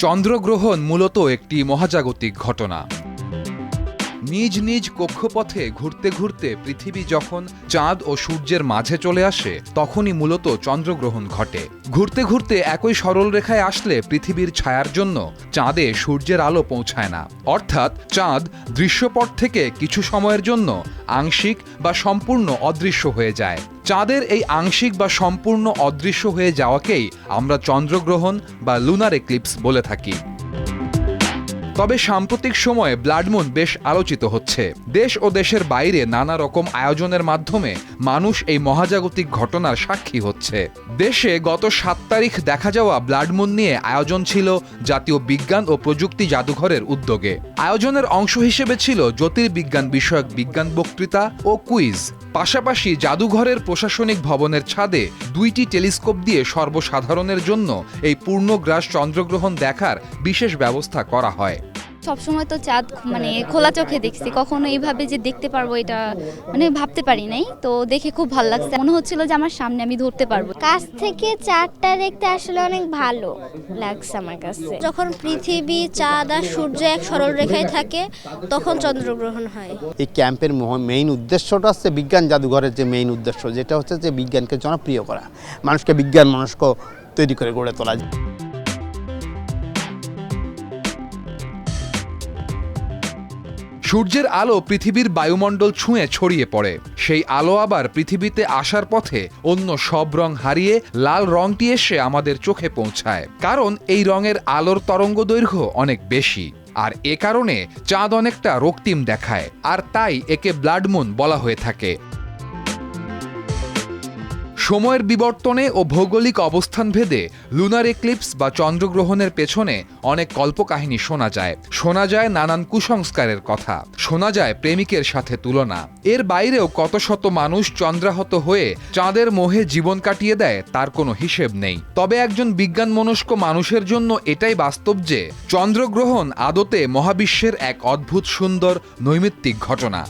চন্দ্রগ্রহণ মূলত একটি মহাজাগতিক ঘটনা। নিজ নিজ কক্ষপথে ঘুরতে ঘুরতে পৃথিবী যখন চাঁদ ও সূর্যের মাঝে চলে আসে তখনই মূলত চন্দ্রগ্রহণ ঘটে। ঘুরতে ঘুরতে একই সরলরেখায় আসলে পৃথিবীর ছায়ার জন্য চাঁদে সূর্যের আলো পৌঁছায় না, অর্থাৎ চাঁদ দৃশ্যপট থেকে কিছু সময়ের জন্য আংশিক বা সম্পূর্ণ অদৃশ্য হয়ে যায়। চাঁদের এই আংশিক বা সম্পূর্ণ অদৃশ্য হয়ে যাওয়াকেই আমরা চন্দ্রগ্রহণ বা লুনার এক্লিপস বলে থাকি। তবে সাম্প্রতিক সময়ে ব্লাডমুন বেশ আলোচিত হচ্ছে। দেশ ও দেশের বাইরে নানা রকম আয়োজনের মাধ্যমে মানুষ এই মহাজাগতিক ঘটনার সাক্ষী হচ্ছে। দেশে গত ৭ তারিখ দেখা যাওয়া ব্লাডমুন নিয়ে আয়োজন ছিল জাতীয় বিজ্ঞান ও প্রযুক্তি জাদুঘরের উদ্যোগে। আয়োজনের অংশ হিসেবে ছিল জ্যোতির্বিজ্ঞান বিষয়ক বিজ্ঞান বক্তৃতা ও কুইজ। পাশাপাশি জাদুঘরের প্রশাসনিক ভবনের ছাদে ২টি টেলিস্কোপ দিয়ে সর্বসাধারণের জন্য এই পূর্ণগ্রাস চন্দ্রগ্রহণ দেখার বিশেষ ব্যবস্থা করা হয়। সবসময় তো চাঁদ খোলা চোখে দেখছি, কখনো এইভাবে যে দেখতে পারবো এটা ভাবতে পারি নাই। তো দেখে খুব ভালো লাগছে, মনে হচ্ছিল যে আমার সামনে আমি ধরতে পারবো। কাছ থেকে চাঁদটা দেখতে আসলে অনেক ভালো লাগছে আমার কাছে। যখন পৃথিবী, চাঁদ আর সূর্য এক সরল রেখায় থাকে তখন চন্দ্রগ্রহণ হয়। এই ক্যাম্পের মেইন উদ্দেশ্যটা হচ্ছে বিজ্ঞান জাদুঘরের যে মেইন উদ্দেশ্য, যেটা হচ্ছে যে বিজ্ঞানকে জনপ্রিয় করা, মানুষকে বিজ্ঞান মনস্ক তৈরি করে গড়ে তোলা। সূর্যের আলো পৃথিবীর বায়ুমণ্ডল ছুঁয়ে ছড়িয়ে পড়ে। সেই আলো আবার পৃথিবীতে আসার পথে অন্য সব রং হারিয়ে লাল রংটি এসে আমাদের চোখে পৌঁছায়, কারণ এই রঙের আলোর তরঙ্গ দৈর্ঘ্য অনেক বেশি। আর এ কারণে চাঁদ অনেকটা রক্তিম দেখায়, আর তাই একে ব্লাডমুন বলা হয়ে থাকে। সময়ের বিবর্তনে ও ভৌগোলিক অবস্থান ভেদে লুনার এক্লিপস বা চন্দ্রগ্রহণের পেছনে অনেক কল্পকাহিনী শোনা যায় নানান কুসংস্কারের কথা, শোনা যায় প্রেমিকের সাথে তুলনা। এর বাইরেও কত শত মানুষ চন্দ্রাহত হয়ে চাঁদের মোহে জীবন কাটিয়ে দেয় তার কোনো হিসেব নেই। তবে একজন বিজ্ঞানমনস্ক মানুষের জন্য এটাই বাস্তব যে চন্দ্রগ্রহণ আদতে মহাবিশ্বের এক অদ্ভুত সুন্দর নৈমিত্তিক ঘটনা।